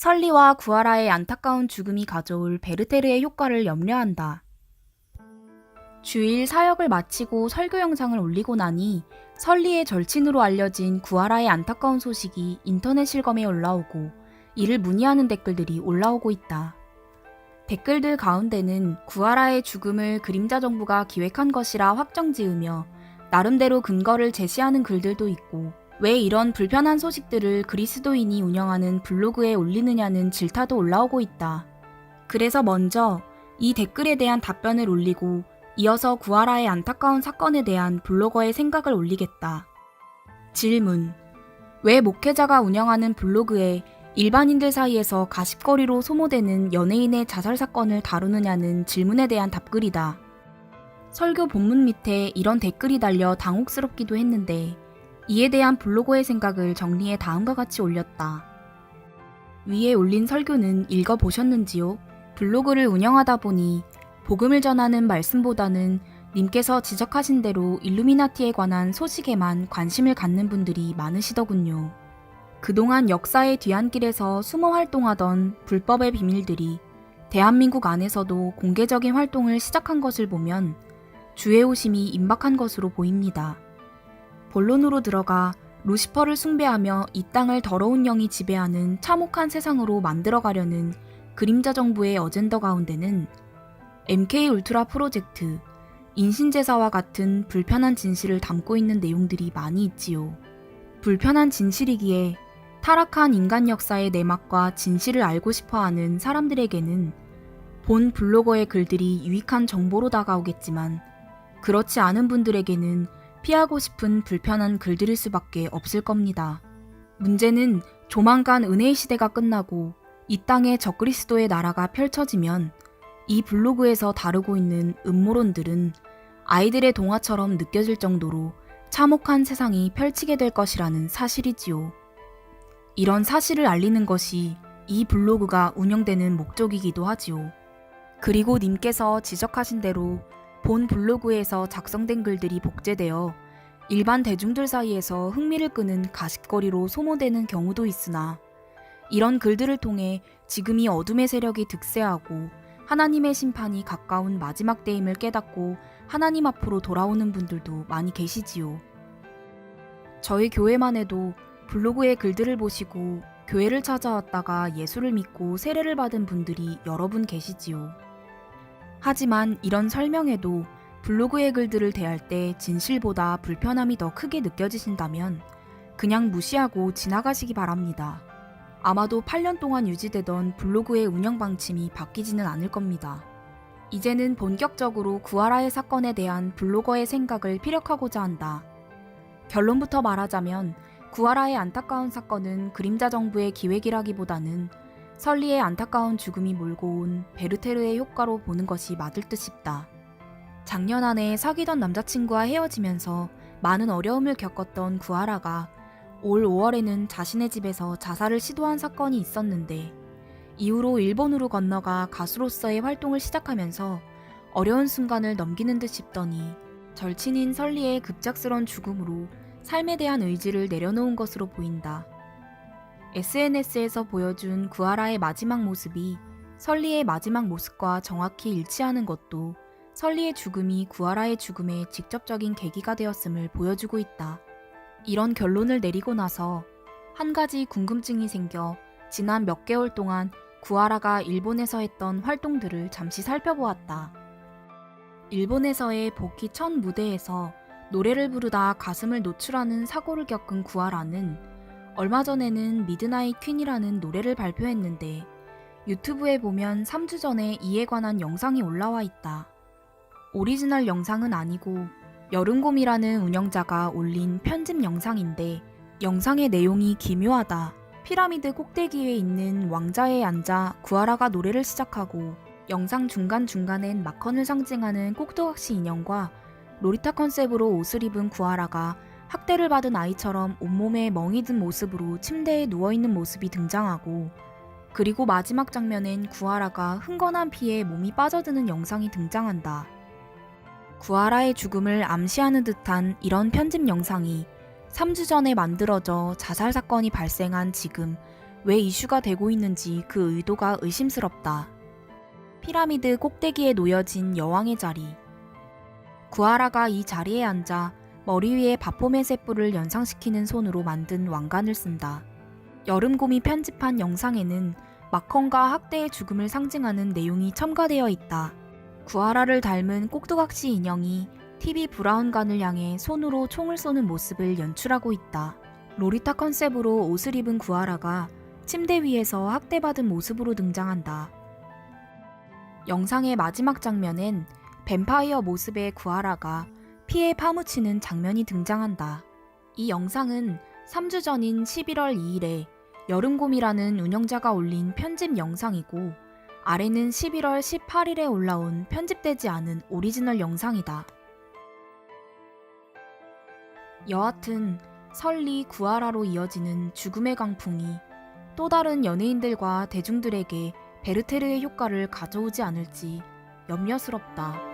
설리와 구하라의 안타까운 죽음이 가져올 베르테르의 효과를 염려한다. 주일 사역을 마치고 설교 영상을 올리고 나니 설리의 절친으로 알려진 구하라의 안타까운 소식이 인터넷 실검에 올라오고 이를 문의하는 댓글들이 올라오고 있다. 댓글들 가운데는 구하라의 죽음을 그림자 정부가 기획한 것이라 확정지으며 나름대로 근거를 제시하는 글들도 있고, 왜 이런 불편한 소식들을 그리스도인이 운영하는 블로그에 올리느냐는 질타도 올라오고 있다. 그래서 먼저 이 댓글에 대한 답변을 올리고 이어서 구하라의 안타까운 사건에 대한 블로거의 생각을 올리겠다. 질문: 왜 목회자가 운영하는 블로그에 일반인들 사이에서 가십거리로 소모되는 연예인의 자살 사건을 다루느냐는 질문에 대한 답글이다. 설교 본문 밑에 이런 댓글이 달려 당혹스럽기도 했는데 이에 대한 블로거의 생각을 정리해 다음과 같이 올렸다. 위에 올린 설교는 읽어보셨는지요? 블로그를 운영하다 보니 복음을 전하는 말씀보다는 님께서 지적하신 대로 일루미나티에 관한 소식에만 관심을 갖는 분들이 많으시더군요. 그동안 역사의 뒤안길에서 숨어 활동하던 불법의 비밀들이 대한민국 안에서도 공개적인 활동을 시작한 것을 보면 주의 오심이 임박한 것으로 보입니다. 본론으로 들어가 루시퍼를 숭배하며 이 땅을 더러운 영이 지배하는 참혹한 세상으로 만들어가려는 그림자 정부의 어젠더 가운데는 MK 울트라 프로젝트, 인신제사와 같은 불편한 진실을 담고 있는 내용들이 많이 있지요. 불편한 진실이기에 타락한 인간 역사의 내막과 진실을 알고 싶어하는 사람들에게는 본 블로거의 글들이 유익한 정보로 다가오겠지만, 그렇지 않은 분들에게는 피하고 싶은 불편한 글들일 수밖에 없을 겁니다. 문제는 조만간 은혜의 시대가 끝나고 이 땅에 적그리스도의 나라가 펼쳐지면 이 블로그에서 다루고 있는 음모론들은 아이들의 동화처럼 느껴질 정도로 참혹한 세상이 펼치게 될 것이라는 사실이지요. 이런 사실을 알리는 것이 이 블로그가 운영되는 목적이기도 하지요. 그리고 님께서 지적하신 대로 본 블로그에서 작성된 글들이 복제되어 일반 대중들 사이에서 흥미를 끄는 가십거리로 소모되는 경우도 있으나, 이런 글들을 통해 지금이 어둠의 세력이 득세하고 하나님의 심판이 가까운 마지막 때임을 깨닫고 하나님 앞으로 돌아오는 분들도 많이 계시지요. 저희 교회만 해도 블로그의 글들을 보시고 교회를 찾아왔다가 예수를 믿고 세례를 받은 분들이 여러 분 계시지요. 하지만 이런 설명에도 블로그의 글들을 대할 때 진실보다 불편함이 더 크게 느껴지신다면 그냥 무시하고 지나가시기 바랍니다. 아마도 8년 동안 유지되던 블로그의 운영 방침이 바뀌지는 않을 겁니다. 이제는 본격적으로 구하라의 사건에 대한 블로거의 생각을 피력하고자 한다. 결론부터 말하자면 구하라의 안타까운 사건은 그림자 정부의 기획이라기보다는 설리의 안타까운 죽음이 몰고 온 베르테르의 효과로 보는 것이 맞을 듯 싶다. 작년 안에 사귀던 남자친구와 헤어지면서 많은 어려움을 겪었던 구하라가 올 5월에는 자신의 집에서 자살을 시도한 사건이 있었는데, 이후로 일본으로 건너가 가수로서의 활동을 시작하면서 어려운 순간을 넘기는 듯 싶더니 절친인 설리의 급작스런 죽음으로 삶에 대한 의지를 내려놓은 것으로 보인다. SNS에서 보여준 구하라의 마지막 모습이 설리의 마지막 모습과 정확히 일치하는 것도 설리의 죽음이 구하라의 죽음의 직접적인 계기가 되었음을 보여주고 있다. 이런 결론을 내리고 나서 한 가지 궁금증이 생겨 지난 몇 개월 동안 구하라가 일본에서 했던 활동들을 잠시 살펴보았다. 일본에서의 복귀 첫 무대에서 노래를 부르다 가슴을 노출하는 사고를 겪은 구하라는 얼마 전에는 미드나잇 퀸이라는 노래를 발표했는데, 유튜브에 보면 3주 전에 이에 관한 영상이 올라와 있다. 오리지널 영상은 아니고 여름곰이라는 운영자가 올린 편집 영상인데, 영상의 내용이 기묘하다. 피라미드 꼭대기에 있는 왕자에 앉아 구하라가 노래를 시작하고, 영상 중간중간엔 마컨을 상징하는 꼭두각시 인형과 로리타 컨셉으로 옷을 입은 구하라가 학대를 받은 아이처럼 온몸에 멍이 든 모습으로 침대에 누워있는 모습이 등장하고, 그리고 마지막 장면엔 구하라가 흥건한 피에 몸이 빠져드는 영상이 등장한다. 구하라의 죽음을 암시하는 듯한 이런 편집 영상이 3주 전에 만들어져 자살 사건이 발생한 지금 왜 이슈가 되고 있는지 그 의도가 의심스럽다. 피라미드 꼭대기에 놓여진 여왕의 자리. 구하라가 이 자리에 앉아 머리 위에 바포메 셋불을 연상시키는 손으로 만든 왕관을 쓴다. 여름곰이 편집한 영상에는 마컨과 학대의 죽음을 상징하는 내용이 첨가되어 있다. 구하라를 닮은 꼭두각시 인형이 TV 브라운관을 향해 손으로 총을 쏘는 모습을 연출하고 있다. 로리타 컨셉으로 옷을 입은 구하라가 침대 위에서 학대받은 모습으로 등장한다. 영상의 마지막 장면엔 뱀파이어 모습의 구하라가 피에 파묻히는 장면이 등장한다. 이 영상은 3주 전인 11월 2일에 여름곰이라는 운영자가 올린 편집 영상이고, 아래는 11월 18일에 올라온 편집되지 않은 오리지널 영상이다. 여하튼 설리 구하라로 이어지는 죽음의 강풍이 또 다른 연예인들과 대중들에게 베르테르의 효과를 가져오지 않을지 염려스럽다.